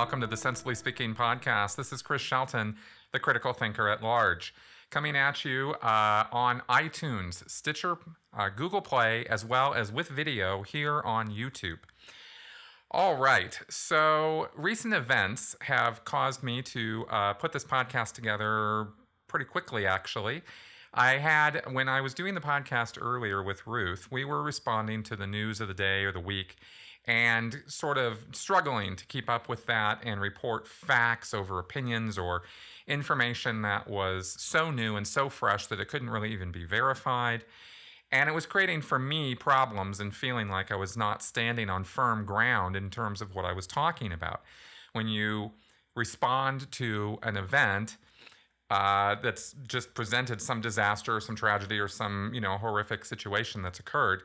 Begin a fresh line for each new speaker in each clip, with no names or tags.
welcome to the Sensibly Speaking podcast. This is Chris Shelton, the critical thinker at large, coming at you on iTunes, Stitcher, Google Play, as well as with video here on YouTube. All right, so recent events have caused me to put this podcast together pretty quickly, actually. When I was doing the podcast earlier with Ruth, we were responding to the news of the day or the week and sort of struggling to keep up with that and report facts over opinions or information that was so new and so fresh that it couldn't really even be verified. And it was creating for me problems and feeling like I was not standing on firm ground in terms of what I was talking about. When you respond to an event that's just presented some disaster or some tragedy or some, horrific situation that's occurred,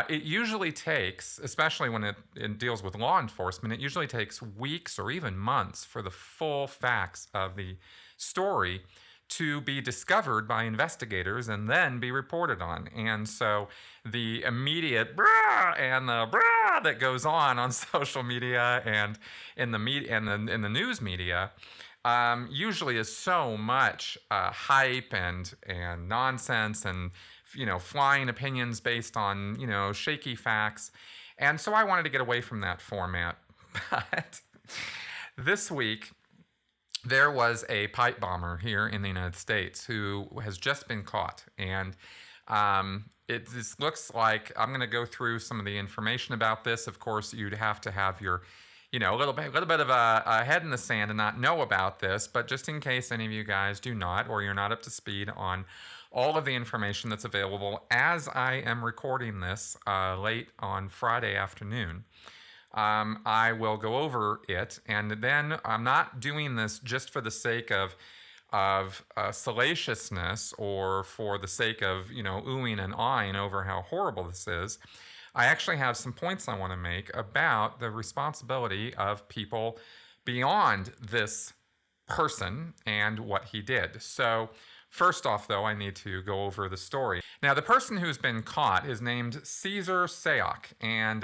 it usually takes, especially when it deals with law enforcement, it usually takes weeks or even months for the full facts of the story to be discovered by investigators and then be reported on. And so the immediate brah and the brah that goes on social media and in the media and in the news media usually is so much hype and nonsense and flying opinions based on shaky facts. And so I wanted to get away from that format. But this week there was a pipe bomber here in the United States who has just been caught. And this looks like I'm going to go through some of the information about this. Of course, you'd have to have your a little bit of a head in the sand and not know about this, but just in case any of you guys do not, or you're not up to speed on all of the information that's available as I am recording this late on Friday afternoon, I will go over it, and then I'm not doing this just for the sake of salaciousness or for the sake of oohing and aahing over how horrible this is. I actually have some points I want to make about the responsibility of people beyond this person and what he did. So first off, though, I need to go over the story. Now, the person who's been caught is named Cesar Sayoc, and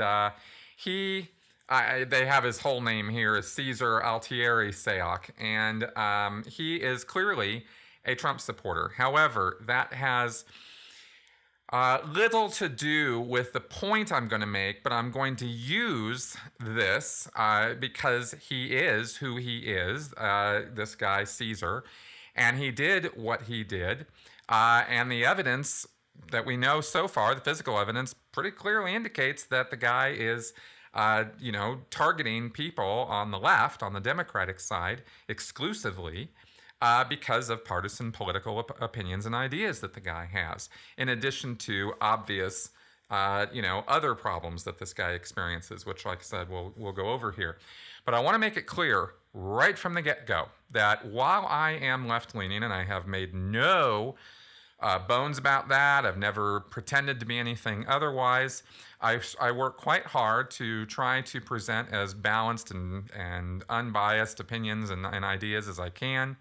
they have his whole name here is Cesar Altieri Sayoc, and he is clearly a Trump supporter. However, that has little to do with the point I'm going to make, but I'm going to use this because he is who he is, this guy Caesar, and he did what he did, and the evidence that we know so far, the physical evidence, pretty clearly indicates that the guy is targeting people on the left, on the Democratic side, exclusively, because of partisan political opinions and ideas that the guy has, in addition to obvious, other problems that this guy experiences, which, like I said, we'll go over here. But I want to make it clear right from the get-go that while I am left-leaning, and I have made no bones about that, I've never pretended to be anything otherwise, I work quite hard to try to present as balanced and unbiased opinions and ideas as I can.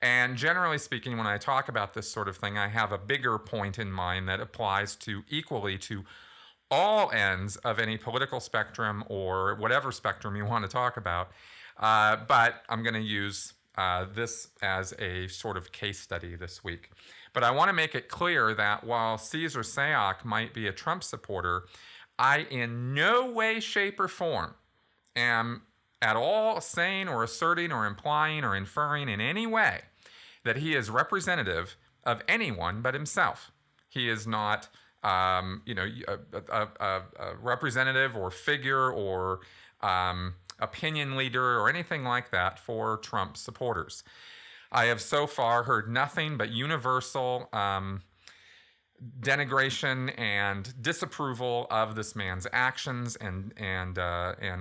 And generally speaking, when I talk about this sort of thing, I have a bigger point in mind that applies equally to all ends of any political spectrum or whatever spectrum you want to talk about. But I'm going to use this as a sort of case study this week. But I want to make it clear that while Cesar Sayoc might be a Trump supporter, I in no way, shape, or form am at all saying or asserting or implying or inferring in any way that he is representative of anyone but himself. He is not, a representative or figure or opinion leader or anything like that for Trump supporters. I have so far heard nothing but universal denigration and disapproval of this man's actions and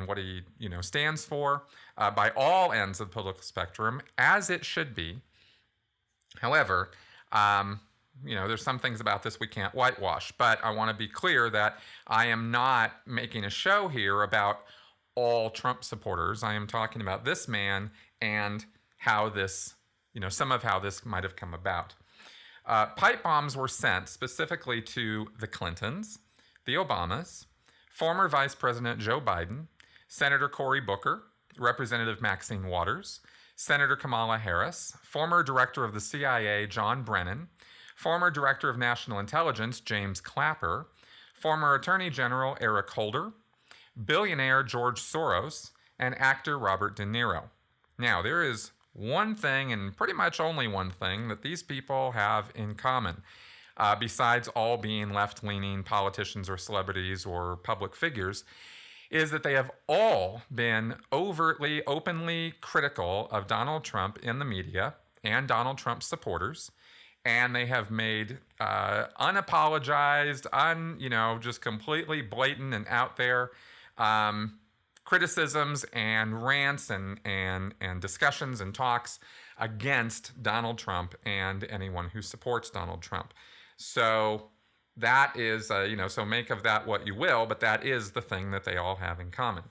what he stands for by all ends of the political spectrum, as it should be. However, there's some things about this we can't whitewash, but I want to be clear that I am not making a show here about all Trump supporters. I am talking about this man and how this, some of how this might have come about. Pipe bombs were sent specifically to the Clintons, the Obamas, former Vice President Joe Biden, Senator Cory Booker, Representative Maxine Waters, Senator Kamala Harris, former director of the CIA John Brennan, former director of national intelligence James Clapper, former Attorney General Eric Holder, billionaire George Soros, and actor Robert De Niro. Now, there is one thing, and pretty much only one thing, that these people have in common, besides all being left-leaning politicians or celebrities or public figures, is that they have all been overtly, openly critical of Donald Trump in the media and Donald Trump's supporters. And they have made unapologized, just completely blatant and out there criticisms and rants and discussions and talks against Donald Trump and anyone who supports Donald Trump. So that is, so make of that what you will, but that is the thing that they all have in common.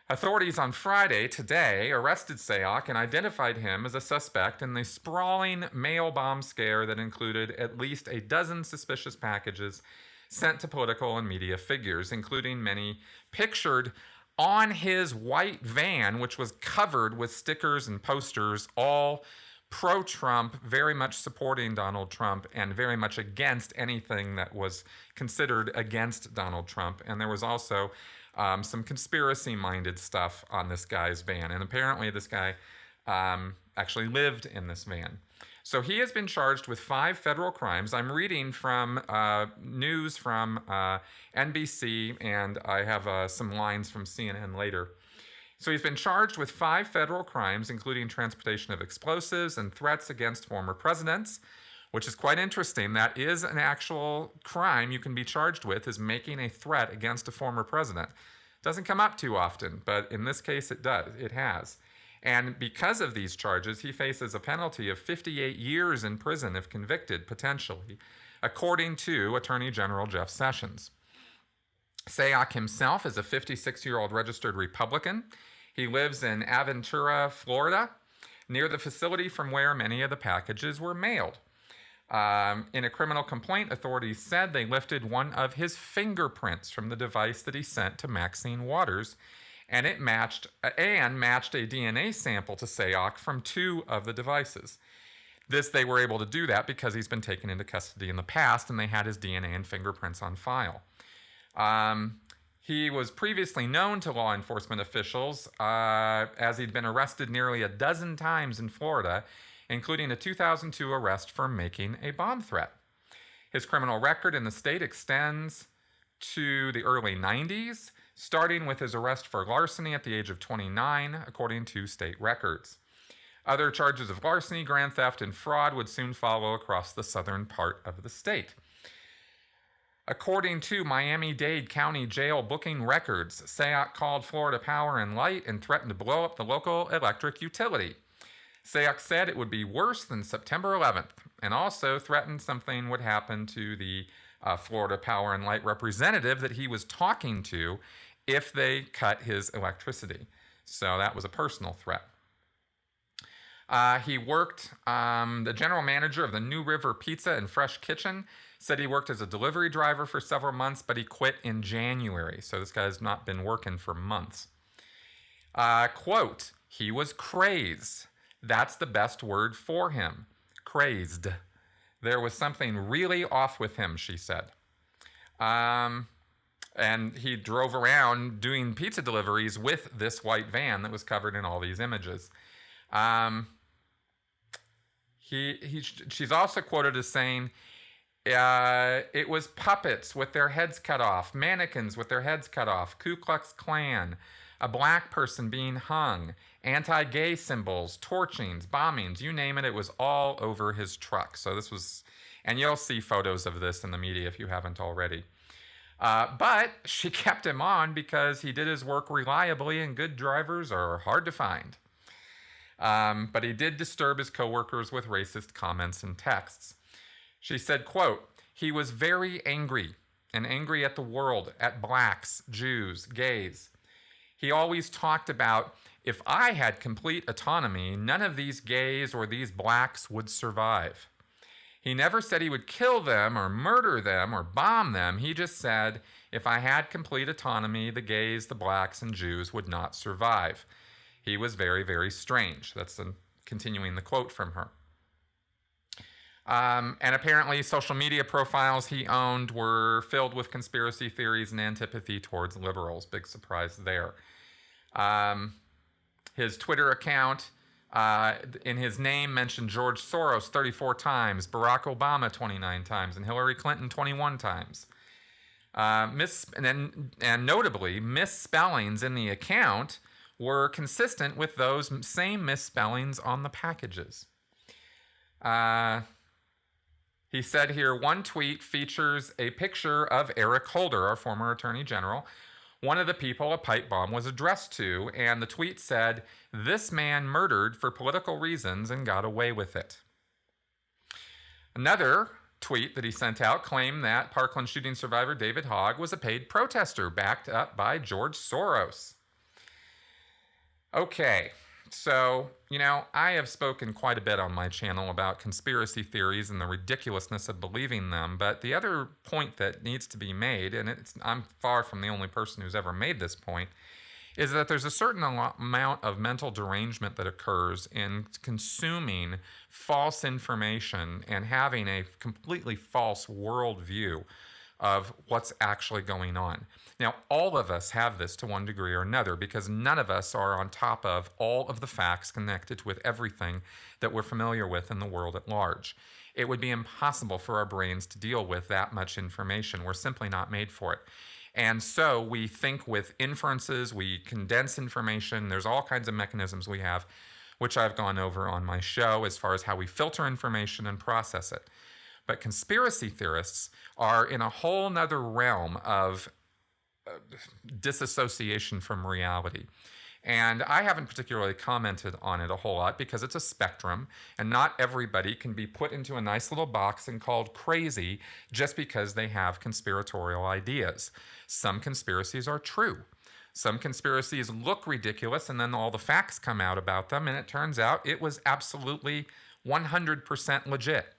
Authorities on Friday, today, arrested Sayoc and identified him as a suspect in the sprawling mail bomb scare that included at least a dozen suspicious packages sent to political and media figures, including many pictured on his white van, which was covered with stickers and posters, all pro-Trump, very much supporting Donald Trump, and very much against anything that was considered against Donald Trump. And there was also some conspiracy-minded stuff on this guy's van. And apparently this guy actually lived in this van. So he has been charged with 5 federal crimes. I'm reading from news from NBC, and I have some lines from CNN later. So he's been charged with 5 federal crimes, including transportation of explosives and threats against former presidents, which is quite interesting. That is an actual crime you can be charged with, is making a threat against a former president. Doesn't come up too often, but in this case it does. It has. And because of these charges, he faces a penalty of 58 years in prison if convicted, potentially, according to Attorney General Jeff Sessions. Sayoc himself is a 56-year-old registered Republican. He lives in Aventura, Florida, near the facility from where many of the packages were mailed. In a criminal complaint, authorities said they lifted one of his fingerprints from the device that he sent to Maxine Waters, and it matched a DNA sample to Sayoc from 2 of the devices. They were able to do that because he's been taken into custody in the past, and they had his DNA and fingerprints on file. He was previously known to law enforcement officials as he'd been arrested nearly a dozen times in Florida, including a 2002 arrest for making a bomb threat. His criminal record in the state extends to the early 90s, starting with his arrest for larceny at the age of 29, according to state records. Other charges of larceny, grand theft, and fraud would soon follow across the southern part of the state. According to Miami-Dade County Jail booking records, Sayoc called Florida Power and Light and threatened to blow up the local electric utility. Sayoc said it would be worse than September 11th, and also threatened something would happen to the Florida Power and Light representative that he was talking to if they cut his electricity. So that was a personal threat. He worked, the general manager of the New River Pizza and Fresh Kitchen said he worked as a delivery driver for several months, but he quit in January. So this guy's not been working for months. Quote, he was crazed. That's the best word for him. Crazed. There was something really off with him, she said. And he drove around doing pizza deliveries with this white van that was covered in all these images. She's also quoted as saying, it was puppets with their heads cut off, mannequins with their heads cut off, Ku Klux Klan, a black person being hung, anti-gay symbols, torchings, bombings, you name it, it was all over his truck. So this was, and you'll see photos of this in the media if you haven't already. But she kept him on because he did his work reliably, and good drivers are hard to find. But he did disturb his coworkers with racist comments and texts. She said, quote, he was very angry, and angry at the world, at blacks, Jews, gays. He always talked about, if I had complete autonomy, none of these gays or these blacks would survive. He never said he would kill them or murder them or bomb them. He just said, if I had complete autonomy, the gays, the blacks, and Jews would not survive. He was very, very strange. That's continuing the quote from her. And apparently social media profiles he owned were filled with conspiracy theories and antipathy towards liberals. Big surprise there. His Twitter account, in his name, mentioned George Soros 34 times, Barack Obama 29 times, and Hillary Clinton 21 times. And notably, misspellings in the account were consistent with those same misspellings on the packages. He said here, one tweet features a picture of Eric Holder, our former Attorney General, one of the people a pipe bomb was addressed to, and the tweet said, "This man murdered for political reasons and got away with it." Another tweet that he sent out claimed that Parkland shooting survivor David Hogg was a paid protester backed up by George Soros. Okay, so, I have spoken quite a bit on my channel about conspiracy theories and the ridiculousness of believing them, but the other point that needs to be made, and I'm far from the only person who's ever made this point, is that there's a certain amount of mental derangement that occurs in consuming false information and having a completely false worldview of what's actually going on. Now, all of us have this to one degree or another because none of us are on top of all of the facts connected with everything that we're familiar with in the world at large. It would be impossible for our brains to deal with that much information. We're simply not made for it. And so we think with inferences, we condense information. There's all kinds of mechanisms we have, which I've gone over on my show as far as how we filter information and process it. But conspiracy theorists are in a whole nother realm of disassociation from reality. And I haven't particularly commented on it a whole lot because it's a spectrum, and not everybody can be put into a nice little box and called crazy just because they have conspiratorial ideas. Some conspiracies are true. Some conspiracies look ridiculous, and then all the facts come out about them, and it turns out it was absolutely 100% legit.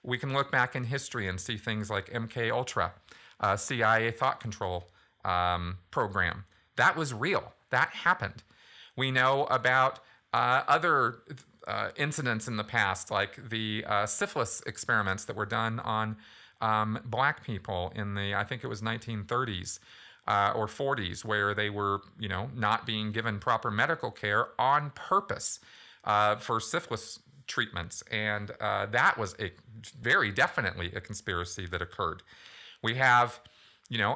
We can look back in history and see things like MK Ultra, CIA thought control program. That was real. That happened. We know about other incidents in the past, like the syphilis experiments that were done on black people in the, I think it was 1930s or 40s, where they were, not being given proper medical care on purpose for syphilis treatments. And that was very definitely a conspiracy that occurred. We have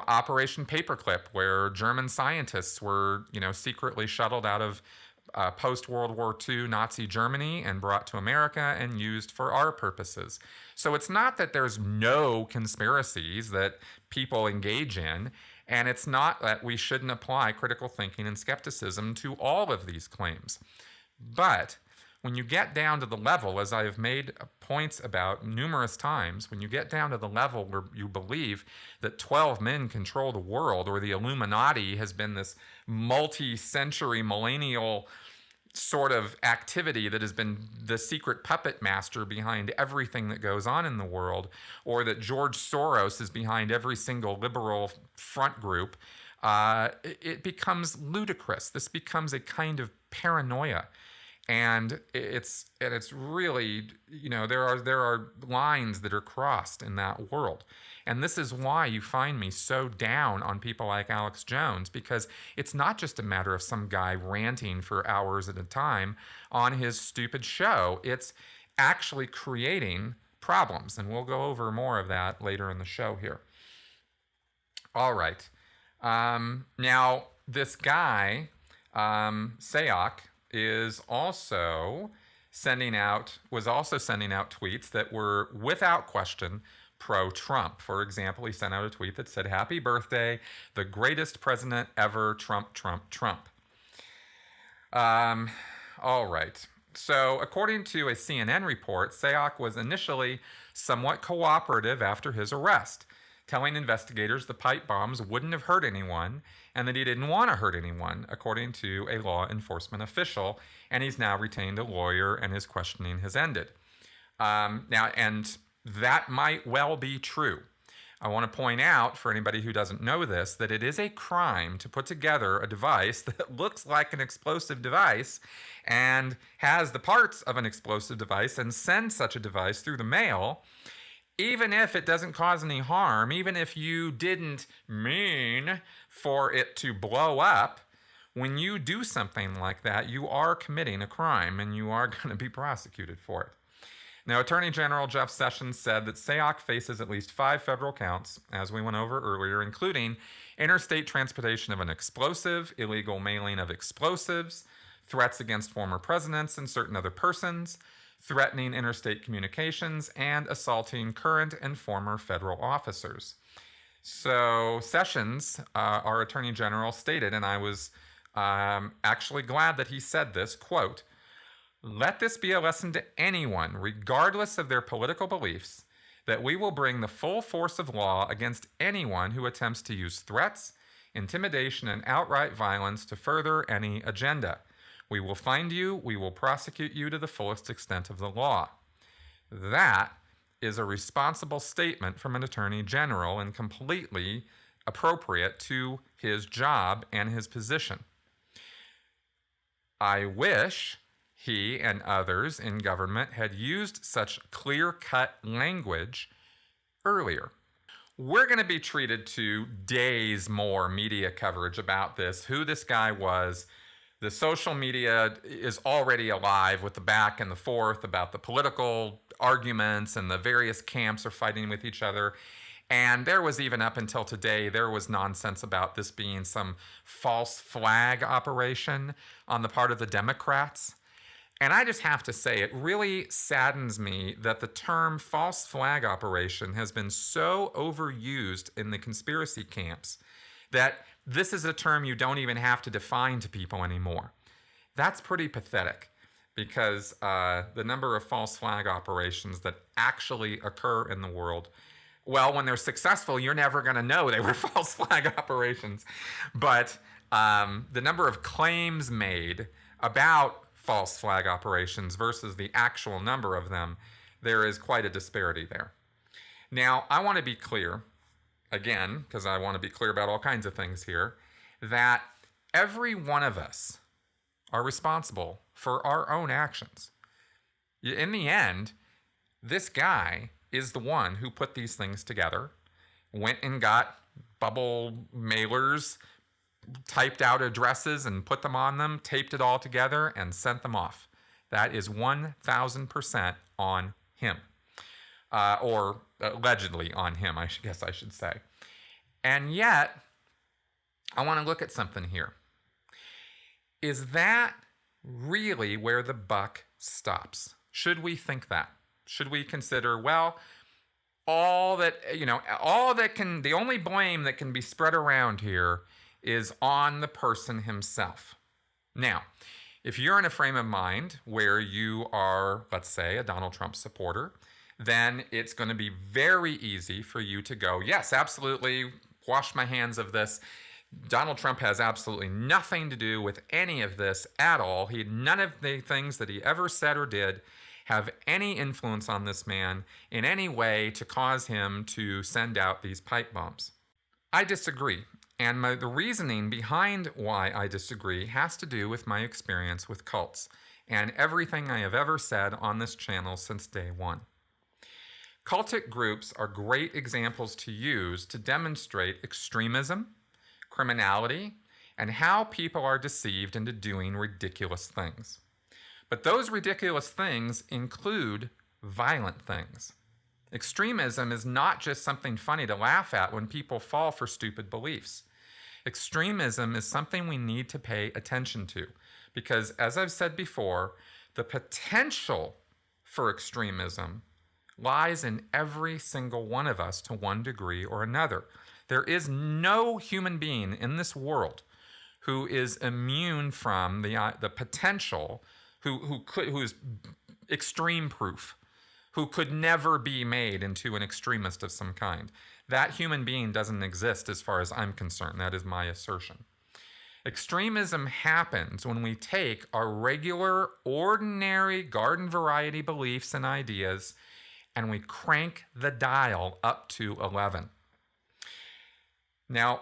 Operation Paperclip, where German scientists were, secretly shuttled out of post-World War II Nazi Germany and brought to America and used for our purposes. So it's not that there's no conspiracies that people engage in, and it's not that we shouldn't apply critical thinking and skepticism to all of these claims. But when you get down to the level, as I have made points about numerous times, when you get down to the level where you believe that 12 men control the world, or the Illuminati has been this multi-century, millennial sort of activity that has been the secret puppet master behind everything that goes on in the world, or that George Soros is behind every single liberal front group, it becomes ludicrous. This becomes a kind of paranoia. And it's really, there are lines that are crossed in that world. And this is why you find me so down on people like Alex Jones, because it's not just a matter of some guy ranting for hours at a time on his stupid show. It's actually creating problems. And we'll go over more of that later in the show here. All right. Now, this guy, Sayok, was also sending out tweets that were without question pro-Trump. For example, he sent out a tweet that said, "Happy birthday, the greatest president ever, Trump, Trump, Trump." All right. So according to a CNN report, Sayok was initially somewhat cooperative after his arrest, telling investigators the pipe bombs wouldn't have hurt anyone and that he didn't want to hurt anyone, according to a law enforcement official, and he's now retained a lawyer and his questioning has ended. And that might well be true, I want to point out, for anybody who doesn't know this, that it is a crime to put together a device that looks like an explosive device and has the parts of an explosive device and send such a device through the mail, even if it doesn't cause any harm, even if you didn't mean for it to blow up. When you do something like that, you are committing a crime and you are going to be prosecuted for it. Now, Attorney General Jeff Sessions said that SAOC faces at least 5 federal counts, as we went over earlier, including interstate transportation of an explosive, illegal mailing of explosives, threats against former presidents and certain other persons, threatening interstate communications, and assaulting current and former federal officers. So Sessions, our Attorney General, stated, and I was actually glad that he said this, quote, "Let this be a lesson to anyone, regardless of their political beliefs, that we will bring the full force of law against anyone who attempts to use threats, intimidation, and outright violence to further any agenda. We will find you, we will prosecute you to the fullest extent of the law." That is a responsible statement from an attorney general and completely appropriate to his job and his position. I wish he and others in government had used such clear-cut language earlier. We're going to be treated to days more media coverage about this, who this guy was. The social media is already alive with the back and the forth about the political arguments, and the various camps are fighting with each other. And there was, even up until today, there was nonsense about this being some false flag operation on the part of the Democrats. And I just have to say, it really saddens me that the term false flag operation has been so overused in the conspiracy camps that this is a term you don't even have to define to people anymore. That's pretty pathetic, because the number of false flag operations that actually occur in the world, well, when they're successful, you're never going to know they were false flag operations. But the number of claims made about false flag operations versus the actual number of them, there is quite a disparity there. Now, I want to be clear, again, because I want to be clear about all kinds of things here, that every one of us are responsible for our own actions. In the end, this guy is the one who put these things together, went and got bubble mailers, typed out addresses and put them on them, taped it all together, and sent them off. That is 1,000% on him. Or allegedly on him, I guess I should say. And yet, I want to look at something here. Is that really where the buck stops? Should we think that? Should we consider, well, the only blame that can be spread around here is on the person himself? Now, if you're in a frame of mind where you are, let's say, a Donald Trump supporter, then it's going to be very easy for you to go, yes, absolutely, wash my hands of this. Donald Trump has absolutely nothing to do with any of this at all. None of the things that he ever said or did have any influence on this man in any way to cause him to send out these pipe bombs. I disagree. And the reasoning behind why I disagree has to do with my experience with cults and everything I have ever said on this channel since day one. Cultic groups are great examples to use to demonstrate extremism, criminality, and how people are deceived into doing ridiculous things. But those ridiculous things include violent things. Extremism is not just something funny to laugh at when people fall for stupid beliefs. Extremism is something we need to pay attention to because, as I've said before, the potential for extremism lies in every single one of us to one degree or another. There is no human being in this world who is immune from the potential, who is extreme proof, who could never be made into an extremist of some kind. That human being doesn't exist as far as I'm concerned. That is my assertion. Extremism happens when we take our regular, ordinary, garden variety beliefs and ideas and we crank the dial up to 11. Now,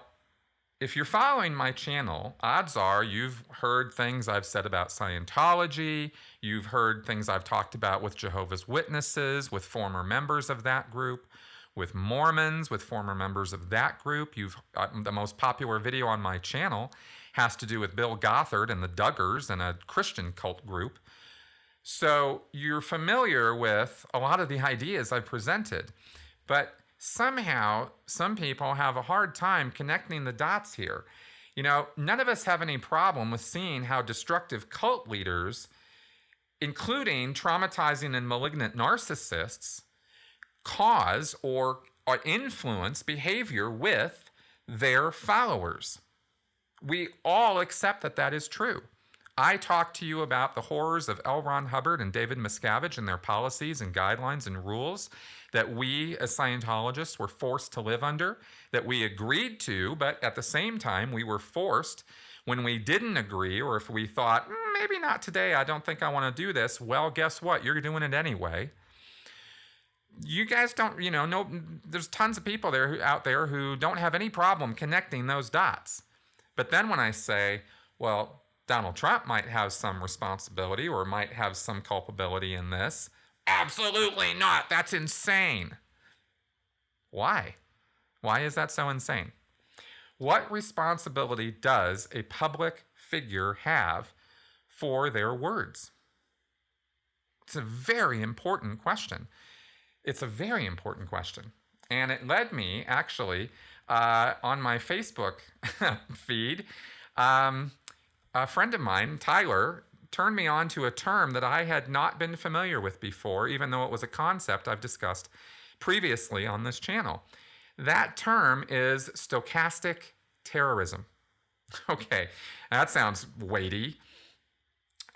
if you're following my channel, odds are you've heard things I've said about Scientology, you've heard things I've talked about with Jehovah's Witnesses, with former members of that group, with Mormons, with former members of that group. The most popular video on my channel has to do with Bill Gothard and the Duggars and a Christian cult group. So you're familiar with a lot of the ideas I've presented, but somehow some people have a hard time connecting the dots here. You know, none of us have any problem with seeing how destructive cult leaders, including traumatizing and malignant narcissists, cause or influence behavior with their followers. We all accept that that is true. I talked to you about the horrors of L. Ron Hubbard and David Miscavige and their policies and guidelines and rules that we as Scientologists were forced to live under, that we agreed to, but at the same time we were forced when we didn't agree, or if we thought, maybe not today, I don't think I want to do this, well, guess what? You're doing it anyway. You guys don't, there's tons of people out there who don't have any problem connecting those dots. But then when I say, well, Donald Trump might have some responsibility or might have some culpability in this, absolutely not. That's insane. Why? Why is that so insane? What responsibility does a public figure have for their words? It's a very important question. It's a very important question. And it led me, actually, on my Facebook feed, a friend of mine, Tyler, turned me on to a term that I had not been familiar with before, even though it was a concept I've discussed previously on this channel. That term is stochastic terrorism. Okay, that sounds weighty.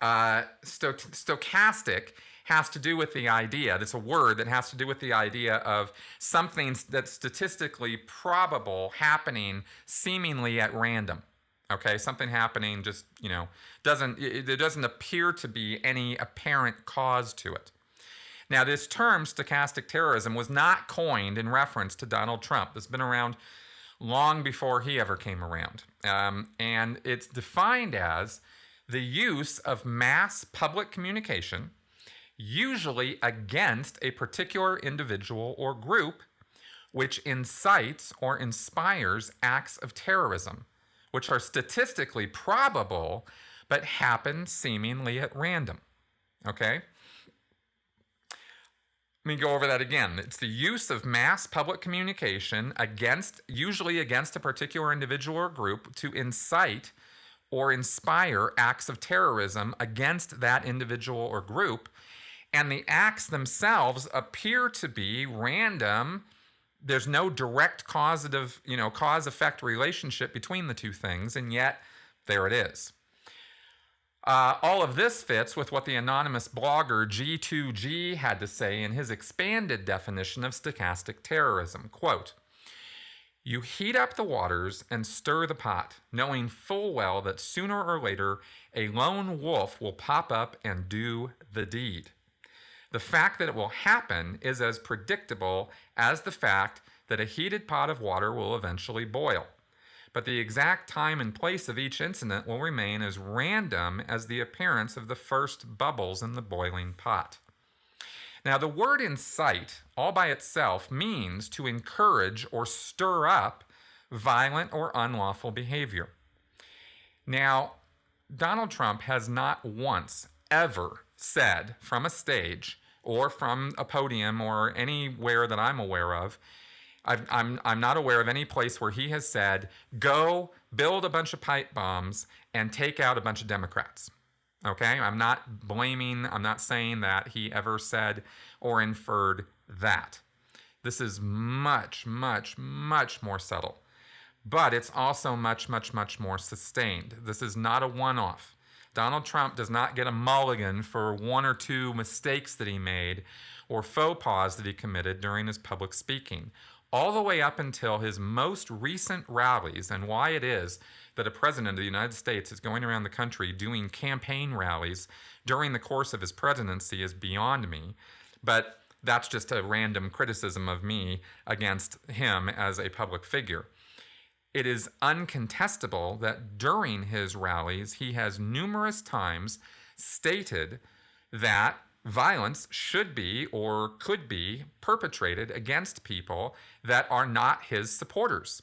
Stochastic has to do with the idea, that's a word that has to do with the idea of something that's statistically probable happening seemingly at random. Okay, something happening just, there doesn't appear to be any apparent cause to it. Now, this term, stochastic terrorism, was not coined in reference to Donald Trump. It's been around long before he ever came around. And it's defined as the use of mass public communication, usually against a particular individual or group, which incites or inspires acts of terrorism, which are statistically probable, but happen seemingly at random. Okay? Let me go over that again. It's the use of mass public communication usually against a particular individual or group to incite or inspire acts of terrorism against that individual or group. And the acts themselves appear to be random. There's no direct cause-effect relationship between the two things, and yet there it is. All of this fits with what the anonymous blogger G2G had to say in his expanded definition of stochastic terrorism. Quote, "You heat up the waters and stir the pot, knowing full well that sooner or later a lone wolf will pop up and do the deed. The fact that it will happen is as predictable as the fact that a heated pot of water will eventually boil. But the exact time and place of each incident will remain as random as the appearance of the first bubbles in the boiling pot." Now, the word incite, all by itself, means to encourage or stir up violent or unlawful behavior. Now, Donald Trump has not once ever said from a stage or from a podium or anywhere that I'm aware of, I'm not aware of any place where he has said, go build a bunch of pipe bombs and take out a bunch of Democrats. Okay? I'm not saying that he ever said or inferred that. This is much, much, much more subtle. But it's also much, much, much more sustained. This is not a one-off. Donald Trump does not get a mulligan for one or two mistakes that he made or faux pas that he committed during his public speaking. All the way up until his most recent rallies, and why it is that a president of the United States is going around the country doing campaign rallies during the course of his presidency is beyond me. But that's just a random criticism of me against him as a public figure. It is uncontestable that during his rallies, he has numerous times stated that violence should be or could be perpetrated against people that are not his supporters.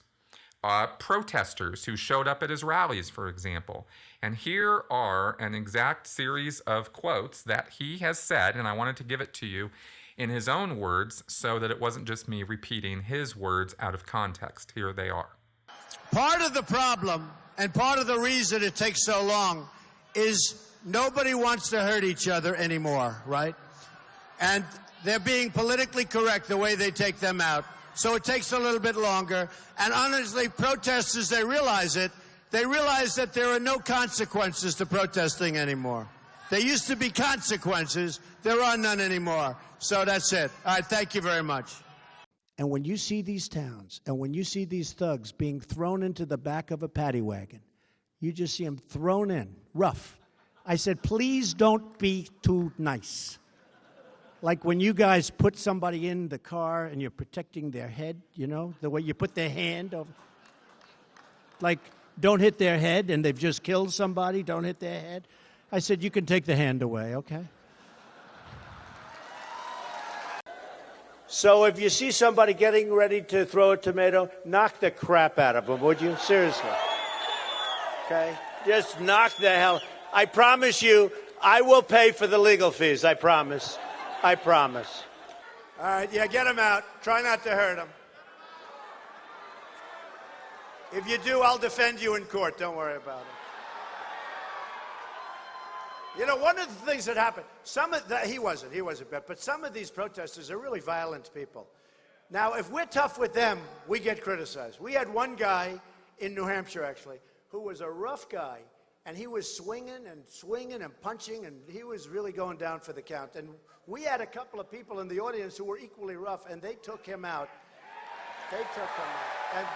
Protesters who showed up at his rallies, for example. And here are an exact series of quotes that he has said, and I wanted to give it to you in his own words so that it wasn't just me repeating his words out of context. Here they are.
Part of the problem and part of the reason it takes so long is nobody wants to hurt each other anymore, right? And they're being politically correct the way they take them out. So it takes a little bit longer. And honestly, protesters, they realize it. They realize that there are no consequences to protesting anymore. There used to be consequences. There are none anymore. So that's it. All right, thank you very much.
And when you see these towns, and when you see these thugs being thrown into the back of a paddy wagon, you just see them thrown in, rough. I said, please don't be too nice. Like when you guys put somebody in the car and you're protecting their head, you know, the way you put their hand over. Like, don't hit their head, and they've just killed somebody, don't hit their head. I said, you can take the hand away, okay? So if you see somebody getting ready to throw a tomato, knock the crap out of them, would you? Seriously. Okay? Just knock the hell. I promise you, I will pay for the legal fees, I promise. I promise.
All right, yeah, get him out. Try not to hurt him. If you do, I'll defend you in court. Don't worry about it. You know, one of the things that happened, he wasn't bad, but some of these protesters are really violent people. Now, if we're tough with them, we get criticized. We had one guy in New Hampshire, actually, who was a rough guy, and he was swinging and punching, and he was really going down for the count. And we had a couple of people in the audience who were equally rough, and they took him out. They took him out. And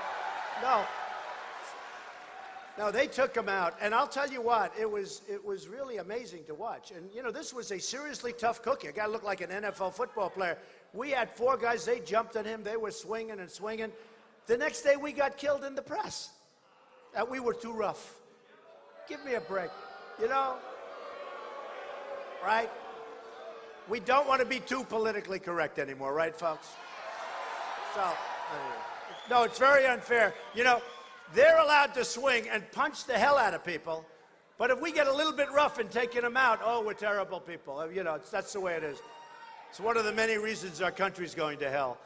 no, they took him out. And I'll tell you what, it was really amazing to watch. And, you know, this was a seriously tough cookie. A guy looked like an NFL football player. We had 4 guys. They jumped at him. They were swinging and swinging. The next day, we got killed in the press. That we were too rough. Give me a break, you know? Right? We don't want to be too politically correct anymore, right, folks? So, no, it's very unfair. You know, they're allowed to swing and punch the hell out of people, but if we get a little bit rough in taking them out, oh, we're terrible people. You know, that's the way it is. It's one of the many reasons our country's going to hell.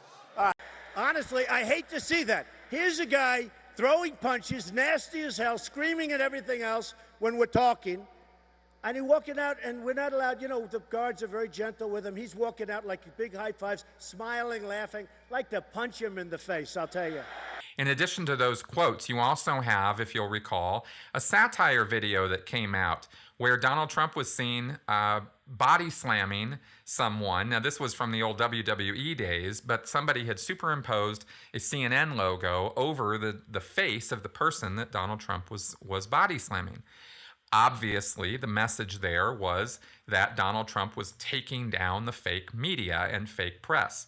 Honestly, I hate to see that. Here's a guy throwing punches, nasty as hell, screaming and everything else when we're talking. And he's walking out, and we're not allowed, you know, the guards are very gentle with him. He's walking out like big high fives, smiling, laughing. Like to punch him in the face, I'll tell you.
In addition to those quotes, you also have, if you'll recall, a satire video that came out where Donald Trump was seen body slamming someone. Now, this was from the old WWE days, but somebody had superimposed a CNN logo over the face of the person that Donald Trump was body slamming. Obviously, the message there was that Donald Trump was taking down the fake media and fake press.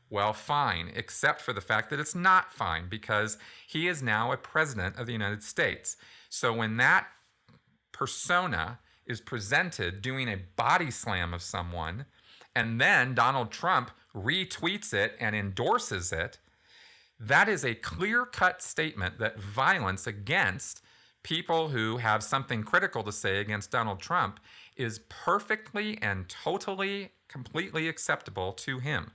Well, fine, except for the fact that it's not fine because he is now a president of the United States. So when that persona is presented doing a body slam of someone, and then Donald Trump retweets it and endorses it, that is a clear-cut statement that violence against people who have something critical to say against Donald Trump is perfectly and totally, completely acceptable to him.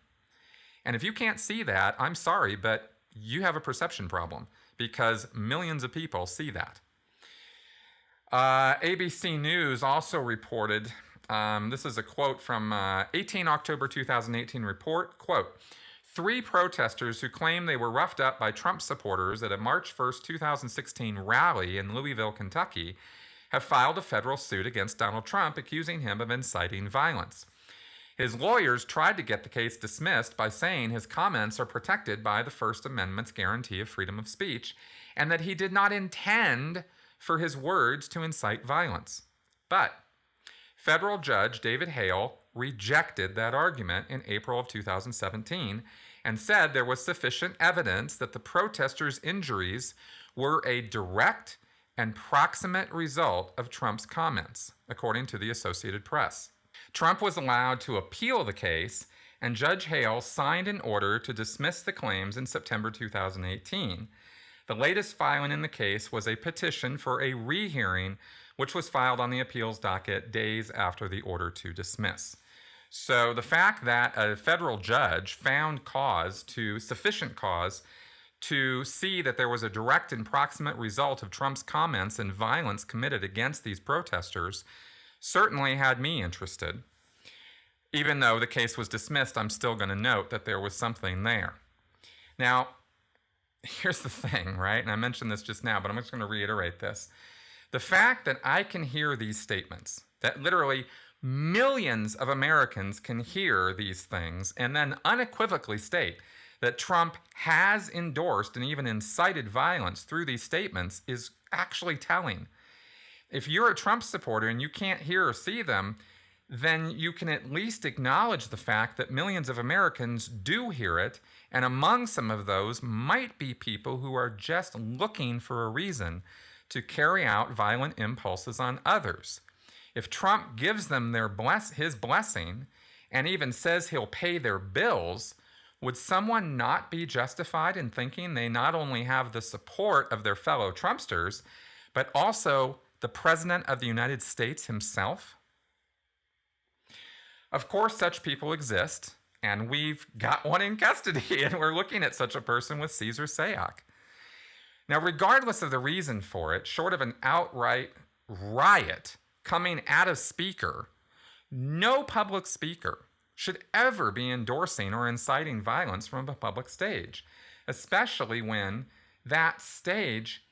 And if you can't see that, I'm sorry, but you have a perception problem because millions of people see that. ABC News also reported, this is a quote from 18 October 2018 report, quote, 3 protesters who claim they were roughed up by Trump supporters at a March 1st, 2016 rally in Louisville, Kentucky, have filed a federal suit against Donald Trump, accusing him of inciting violence. His lawyers tried to get the case dismissed by saying his comments are protected by the First Amendment's guarantee of freedom of speech, and that he did not intend for his words to incite violence. But federal judge David Hale rejected that argument in April of 2017 and said there was sufficient evidence that the protesters' injuries were a direct and proximate result of Trump's comments, according to the Associated Press. Trump was allowed to appeal the case, and Judge Hale signed an order to dismiss the claims in September 2018. The latest filing in the case was a petition for a rehearing, which was filed on the appeals docket days after the order to dismiss. So the fact that a federal judge found sufficient cause to see that there was a direct and proximate result of Trump's comments and violence committed against these protesters certainly had me interested. Even though the case was dismissed, I'm still going to note that there was something there. Now, here's the thing, right? And I mentioned this just now, but I'm just going to reiterate this. The fact that I can hear these statements, that literally millions of Americans can hear these things and then unequivocally state that Trump has endorsed and even incited violence through these statements is actually telling. If you're a Trump supporter and you can't hear or see them, then you can at least acknowledge the fact that millions of Americans do hear it, and among some of those might be people who are just looking for a reason to carry out violent impulses on others. If Trump gives them his blessing and even says he'll pay their bills, would someone not be justified in thinking they not only have the support of their fellow Trumpsters, but also the President of the United States himself? Of course, such people exist, and we've got one in custody, and we're looking at such a person with Caesar Sayoc. Now, regardless of the reason for it, short of an outright riot coming at a speaker, no public speaker should ever be endorsing or inciting violence from a public stage, especially when that stage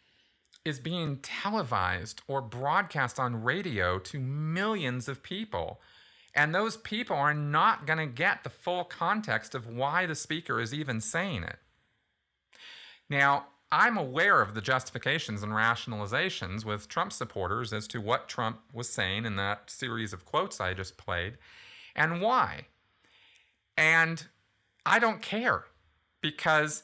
is being televised or broadcast on radio to millions of people. And those people are not going to get the full context of why the speaker is even saying it. Now, I'm aware of the justifications and rationalizations with Trump supporters as to what Trump was saying in that series of quotes I just played and why. And I don't care, because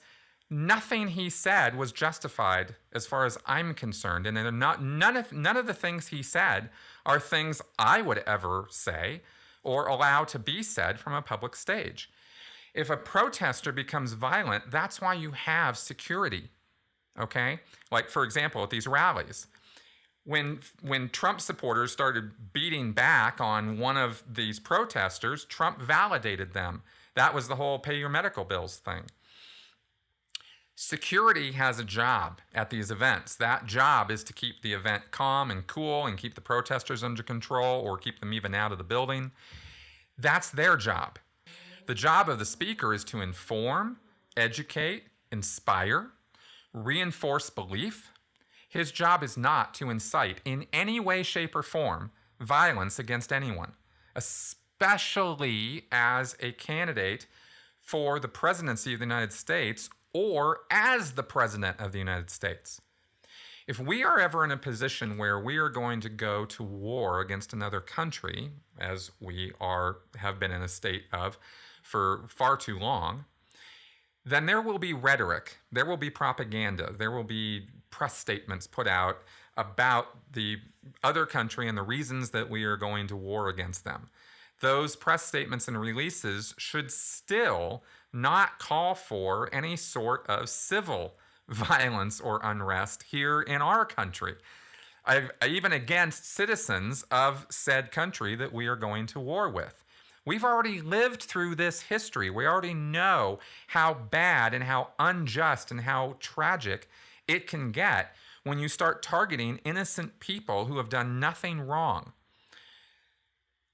nothing he said was justified as far as I'm concerned. And none of the things he said are things I would ever say or allow to be said from a public stage. If a protester becomes violent, that's why you have security, okay? Like, for example, at these rallies. When Trump supporters started beating back on one of these protesters, Trump validated them. That was the whole pay your medical bills thing. Security has a job at these events. That job is to keep the event calm and cool and keep the protesters under control or keep them even out of the building. That's their job. The job of the speaker is to inform, educate, inspire, reinforce belief. His job is not to incite in any way, shape, or form violence against anyone, especially as a candidate for the presidency of the United States or as the President of the United States. If we are ever in a position where we are going to go to war against another country, as we have been in a state of for far too long, then there will be rhetoric, there will be propaganda, there will be press statements put out about the other country and the reasons that we are going to war against them. Those press statements and releases should still not call for any sort of civil violence or unrest here in our country, even against citizens of said country that we are going to war with. We've already lived through this history. We already know how bad and how unjust and how tragic it can get when you start targeting innocent people who have done nothing wrong,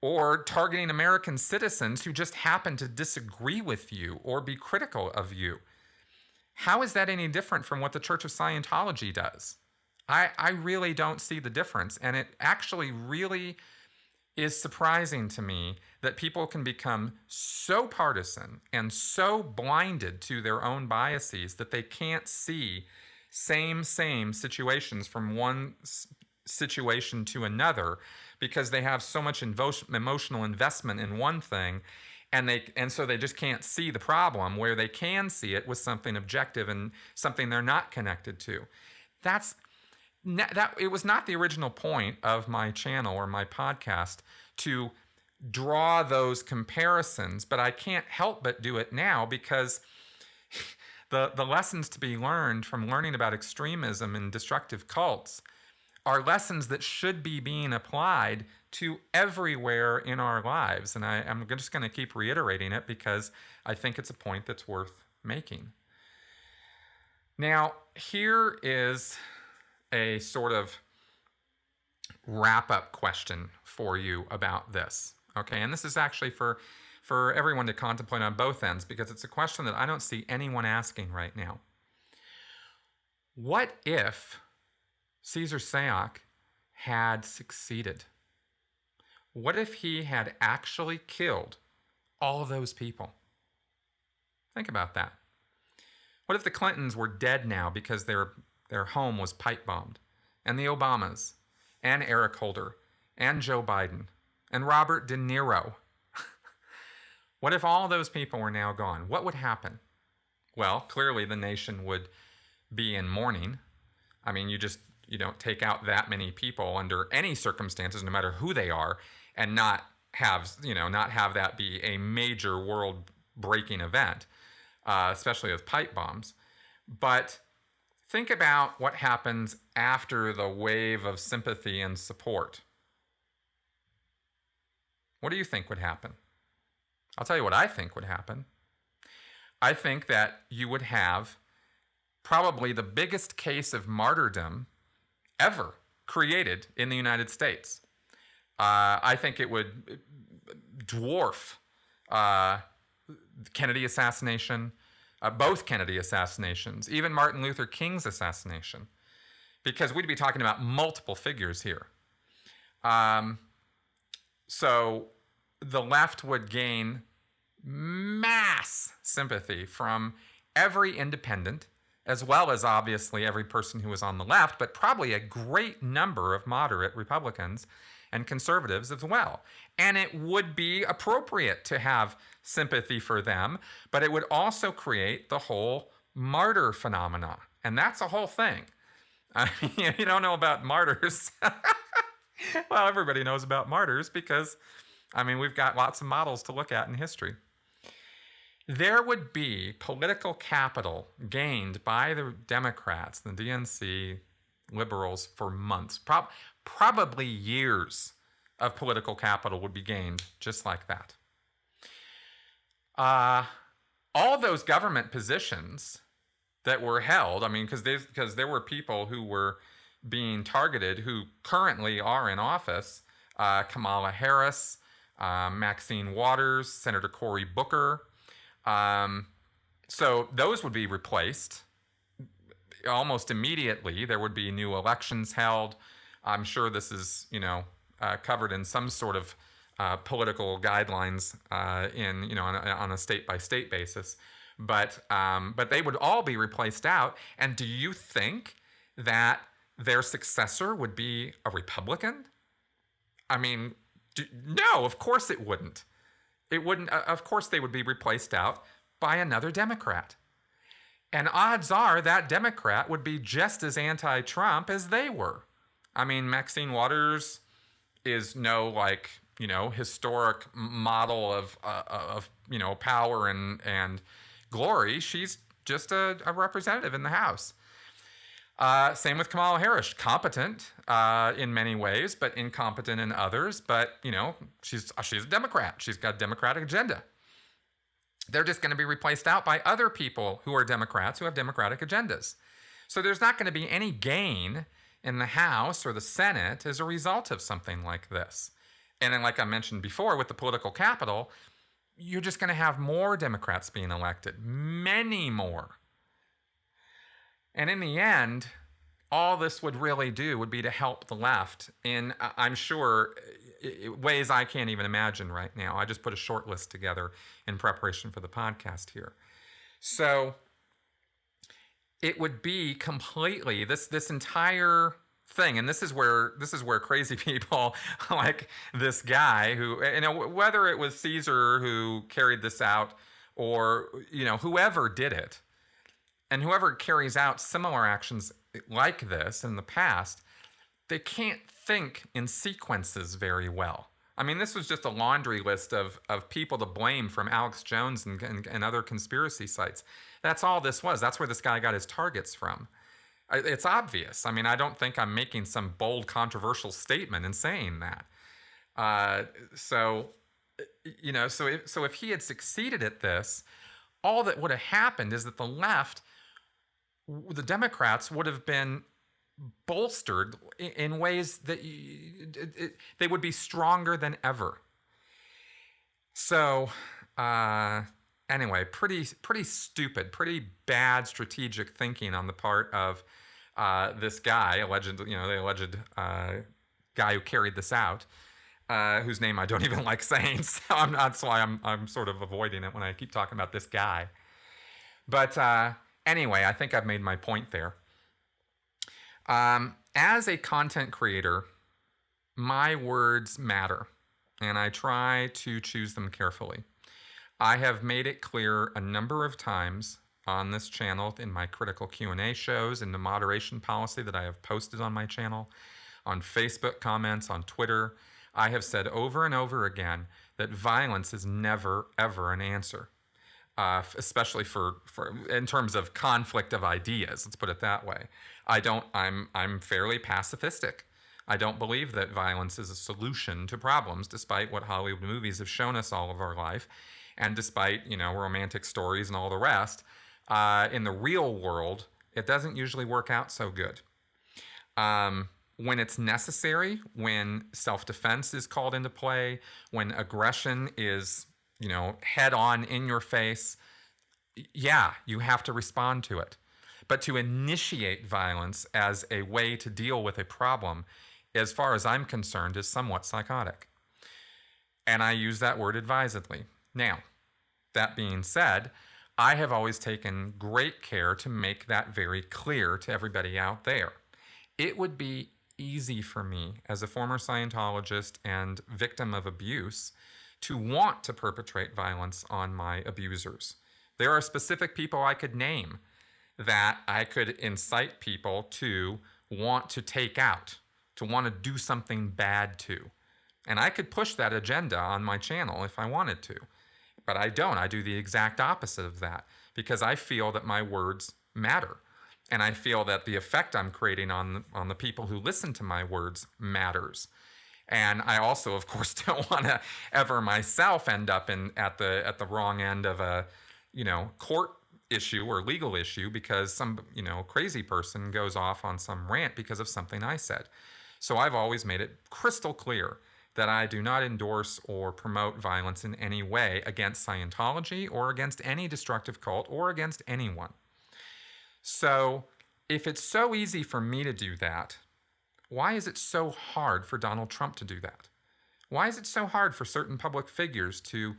or targeting American citizens who just happen to disagree with you or be critical of you. How is that any different from what the Church of Scientology does? I really don't see the difference, and it actually really is surprising to me that people can become so partisan and so blinded to their own biases that they can't see same situations from one situation to another because they have so much emotional investment in one thing, and so they just can't see the problem where they can see it with something objective and something they're not connected to. That it was not the original point of my channel or my podcast to draw those comparisons, but I can't help but do it now because the lessons to be learned from learning about extremism and destructive cults are lessons that should be being applied to everywhere in our lives. And I'm just going to keep reiterating it because I think it's a point that's worth making. Now, here is a sort of wrap-up question for you about this. Okay, and this is actually for everyone to contemplate on both ends because it's a question that I don't see anyone asking right now. What if Caesar Sayoc had succeeded? What if he had actually killed all those people? Think about that. What if the Clintons were dead now because their home was pipe bombed? And the Obamas, and Eric Holder, and Joe Biden, and Robert De Niro? What if all those people were now gone? What would happen? Well, clearly the nation would be in mourning. I mean, you don't take out that many people under any circumstances, no matter who they are, and not have that be a major world-breaking event, especially with pipe bombs. But think about what happens after the wave of sympathy and support. What do you think would happen? I'll tell you what I think would happen. I think that you would have probably the biggest case of martyrdom ever created in the United States. I think it would dwarf Kennedy assassination, both Kennedy assassinations, even Martin Luther King's assassination, because we'd be talking about multiple figures here. So the left would gain mass sympathy from every independent, as well as obviously every person who was on the left, but probably a great number of moderate Republicans and conservatives as well. And it would be appropriate to have sympathy for them, but it would also create the whole martyr phenomena. And that's a whole thing. You don't know about martyrs. Well, everybody knows about martyrs because, we've got lots of models to look at in history. There would be political capital gained by the Democrats, the DNC, liberals for months. Probably years of political capital would be gained just like that. All those government positions that were held, because there were people who were being targeted who currently are in office, Kamala Harris, Maxine Waters, Senator Cory Booker. So those would be replaced almost immediately. There would be new elections held. I'm sure this is, covered in some sort of political guidelines on a state-by-state basis. But they would all be replaced out. And do you think that their successor would be a Republican? No, of course it wouldn't. It wouldn't. Of course they would be replaced out by another Democrat. And odds are that Democrat would be just as anti-Trump as they were. Maxine Waters is no historic model of power and glory. She's just a representative in the House. Same with Kamala Harris, competent in many ways, but incompetent in others. But she's a Democrat. She's got a Democratic agenda. They're just going to be replaced out by other people who are Democrats who have Democratic agendas. So there's not going to be any gain in the House or the Senate as a result of something like this. And then, like I mentioned before, with the political capital, you're just going to have more Democrats being elected, many more. And in the end, all this would really do would be to help the left in, I'm sure, ways I can't even imagine right now. I just put a short list together in preparation for the podcast here. So it would be completely, this entire thing, and this is where crazy people like this guy who, whether it was Caesar who carried this out or whoever did it, and whoever carries out similar actions like this in the past, they can't think in sequences very well. I mean, this was just a laundry list of people to blame from Alex Jones and other conspiracy sites. That's all this was. That's where this guy got his targets from. It's obvious. I mean, I don't think I'm making some bold, controversial statement in saying that. So if he had succeeded at this, all that would have happened is that the left, the Democrats, would have been bolstered in ways that they would be stronger than ever. So anyway, pretty stupid, pretty bad strategic thinking on the part of this guy, the alleged guy who carried this out, whose name I don't even like saying, so that's why I'm sort of avoiding it when I keep talking about this guy. But anyway, I think I've made my point there. As a content creator, my words matter, and I try to choose them carefully. I have made it clear a number of times on this channel, in my critical Q&A shows, in the moderation policy that I have posted on my channel, on Facebook comments, on Twitter. I have said over and over again that violence is never, ever an answer, especially for in terms of conflict of ideas. Let's put it that way. I'm fairly pacifistic. I don't believe that violence is a solution to problems, despite what Hollywood movies have shown us all of our life, and despite romantic stories and all the rest. In the real world, it doesn't usually work out so good. When it's necessary, when self-defense is called into play, when aggression is, head on in your face, yeah, you have to respond to it. But to initiate violence as a way to deal with a problem, as far as I'm concerned, is somewhat psychotic. And I use that word advisedly. Now, that being said, I have always taken great care to make that very clear to everybody out there. It would be easy for me, as a former Scientologist and victim of abuse, to want to perpetrate violence on my abusers. There are specific people I could name that I could incite people to want to take out, to want to do something bad to. And I could push that agenda on my channel if I wanted to. But I don't. I do the exact opposite of that, because I feel that my words matter. And I feel that the effect I'm creating on the people who listen to my words matters. And I also, of course, don't want to ever myself end up at the wrong end of a court issue or legal issue because some crazy person goes off on some rant because of something I said. So I've always made it crystal clear that I do not endorse or promote violence in any way against Scientology or against any destructive cult or against anyone. So if it's so easy for me to do that, why is it so hard for Donald Trump to do that? Why is it so hard for certain public figures to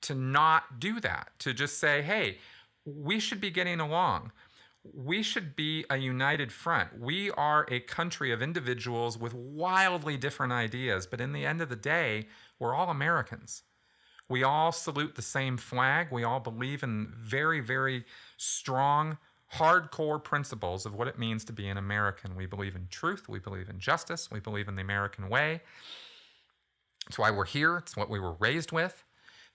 not do that, to just say, hey, we should be getting along. We should be a united front. We are a country of individuals with wildly different ideas, but in the end of the day, we're all Americans. We all salute the same flag. We all believe in very, very strong, hardcore principles of what it means to be an American. We believe in truth. We believe in justice. We believe in the American way. It's why we're here. It's what we were raised with.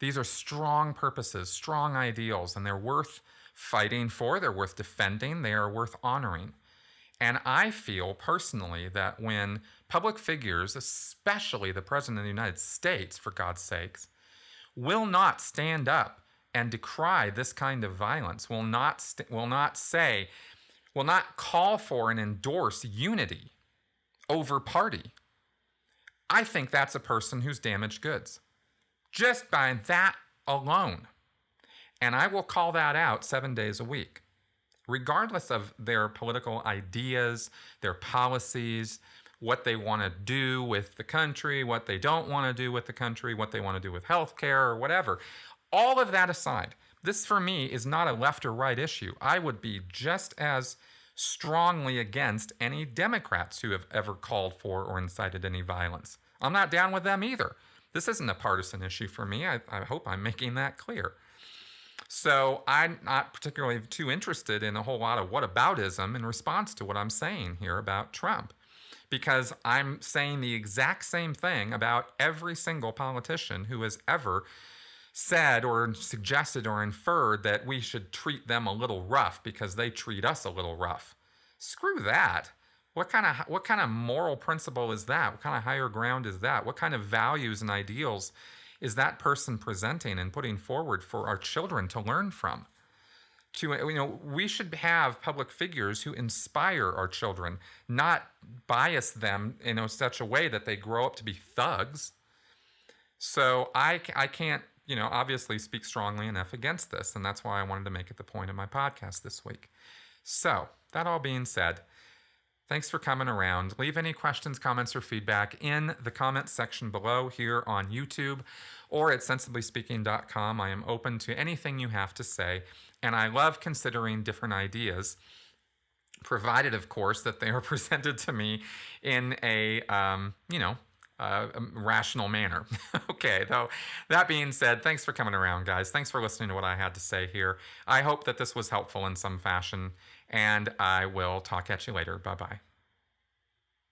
These are strong purposes, strong ideals, and they're worth fighting for. They're worth defending. They are worth honoring. And I feel personally that when public figures, especially the President of the United States, for God's sakes, will not stand up and decry this kind of violence, will not call for and endorse unity over party, I think that's a person who's damaged goods. Just by that alone. And I will call that out 7 days a week, regardless of their political ideas, their policies, what they want to do with the country, what they don't want to do with the country, what they want to do with healthcare or whatever. All of that aside, this for me is not a left or right issue. I would be just as strongly against any Democrats who have ever called for or incited any violence. I'm not down with them either. This isn't a partisan issue for me. I hope I'm making that clear. So I'm not particularly too interested in a whole lot of whataboutism in response to what I'm saying here about Trump, because I'm saying the exact same thing about every single politician who has ever said or suggested or inferred that we should treat them a little rough because they treat us a little rough. Screw that. What kind of moral principle is that? What kind of higher ground is that? What kind of values and ideals is that person presenting and putting forward for our children to learn from? We should have public figures who inspire our children, not bias them in such a way that they grow up to be thugs. So I can't, obviously speak strongly enough against this, and that's why I wanted to make it the point of my podcast this week. So that all being said, thanks for coming around. Leave any questions, comments, or feedback in the comments section below here on YouTube or at sensiblyspeaking.com. I am open to anything you have to say, and I love considering different ideas, provided, of course, that they are presented to me in a rational manner. Okay, though, that being said, thanks for coming around, guys. Thanks for listening to what I had to say here. I hope that this was helpful in some fashion, and I will talk at you later. Bye-bye.